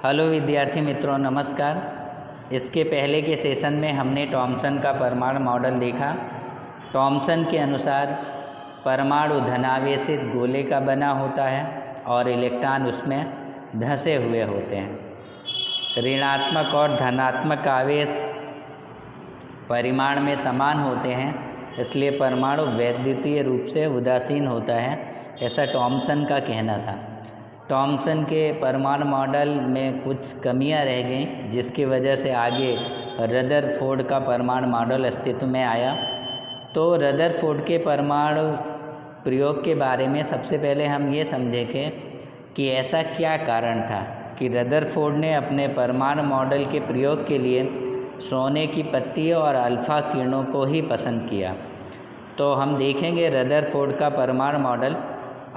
Hello विद्यार्थी मित्रों, नमस्कार। इसके पहले के सेशन में हमने थॉमसन का परमाणु मॉडल देखा। थॉमसन के अनुसार परमाणु धनावेशित गोले का बना होता है और इलेक्ट्रॉन उसमें धंसे हुए होते हैं। ऋणात्मक और धनात्मक आवेश परिमाण में समान होते हैं, इसलिए परमाणु वैद्युतीय रूप से उदासीन होता है, ऐसा थॉमसन का कहना था। थॉमसन के परमाणु मॉडल में कुछ कमियां रह गईं, जिसकी वजह से आगे रदरफोर्ड का परमाणु मॉडल अस्तित्व में आया। तो रदरफोर्ड के परमाणु प्रयोग के बारे में सबसे पहले हम ये समझेंगे कि ऐसा क्या कारण था कि रदरफोर्ड ने अपने परमाणु मॉडल के प्रयोग के लिए सोने की पत्ती और अल्फ़ा किरणों को ही पसंद किया। तो हम देखेंगे रदरफोर्ड का परमाणु मॉडल।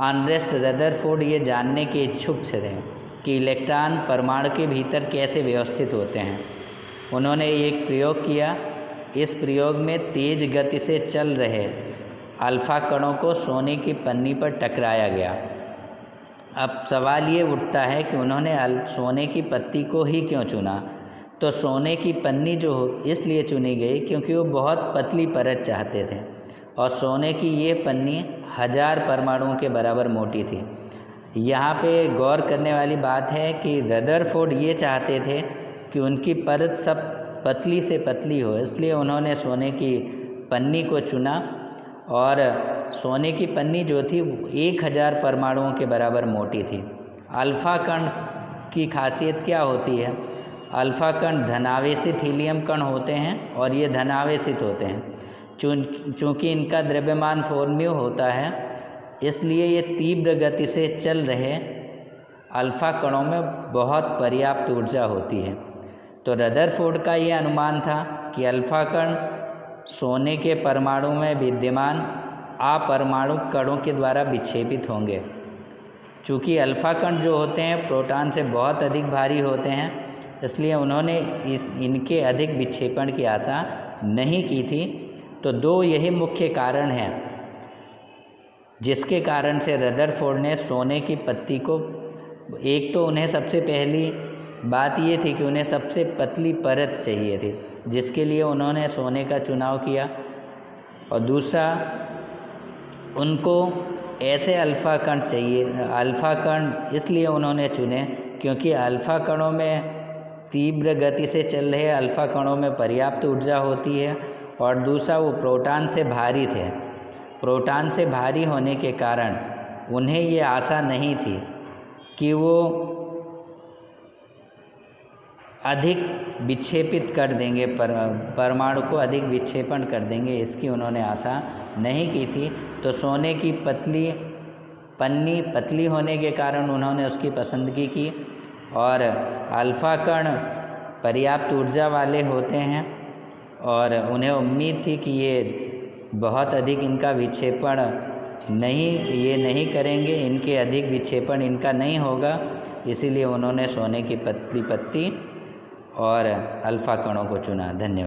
अर्नेस्ट रदरफोर्ड ये जानने के इच्छुक थे कि इलेक्ट्रॉन परमाणु के भीतर कैसे व्यवस्थित होते हैं। उन्होंने एक प्रयोग किया। इस प्रयोग में तेज़ गति से चल रहे अल्फ़ा कणों को सोने की पन्नी पर टकराया गया। अब सवाल ये उठता है कि उन्होंने सोने की पत्ती को ही क्यों चुना। तो सोने की पन्नी जो इसलिए चुनी गई क्योंकि वो बहुत पतली परत चाहते थे और सोने की ये पन्नी 1000 परमाणुओं के बराबर मोटी थी। यहाँ पे गौर करने वाली बात है कि रदरफोर्ड ये चाहते थे कि उनकी परत सब पतली से पतली हो, इसलिए उन्होंने सोने की पन्नी को चुना और सोने की पन्नी जो थी 1000 परमाणुओं के बराबर मोटी थी। अल्फ़ा कण की खासियत क्या होती है? अल्फ़ा कण धनावेशित हीलियम कण होते हैं और ये धनावेशित होते हैं। चूँकि इनका द्रव्यमान 4μ होता है, इसलिए ये तीव्र गति से चल रहे अल्फ़ा कणों में बहुत पर्याप्त ऊर्जा होती है। तो रदरफोर्ड का ये अनुमान था कि अल्फ़ा कण सोने के परमाणु में विद्यमान अपरमाणु कणों के द्वारा विक्षेपित होंगे। चूँकि अल्फ़ा कण जो होते हैं प्रोटॉन से बहुत अधिक भारी होते हैं, इसलिए उन्होंने इनके अधिक विक्षेपण की आशा नहीं की थी। तो दो यही मुख्य कारण हैं जिसके कारण से रदरफोर्ड ने सोने की पत्ती को, एक तो उन्हें सबसे पहली बात ये थी कि उन्हें सबसे पतली परत चाहिए थी, जिसके लिए उन्होंने सोने का चुनाव किया। और दूसरा, उनको ऐसे अल्फ़ा कण चाहिए। अल्फ़ा कण इसलिए उन्होंने चुने क्योंकि अल्फ़ा कणों में तीव्र गति से चल रहे अल्फ़ा कणों में पर्याप्त ऊर्जा होती है और दूसरा वो प्रोटॉन से भारी थे। प्रोटॉन से भारी होने के कारण उन्हें ये आशा नहीं थी कि वो अधिक विक्षेपित कर देंगे, परमाणु को अधिक विक्षेपण कर देंगे, इसकी उन्होंने आशा नहीं की थी। तो सोने की पन्नी पतली होने के कारण उन्होंने उसकी पसंदगी की और अल्फ़ा कण पर्याप्त ऊर्जा वाले होते हैं और उन्हें उम्मीद थी कि ये बहुत अधिक इनका विक्षेपण नहीं करेंगे, इनके अधिक विक्षेपण इनका नहीं होगा, इसीलिए उन्होंने सोने की पतली पत्ती और अल्फ़ा कणों को चुना। धन्यवाद।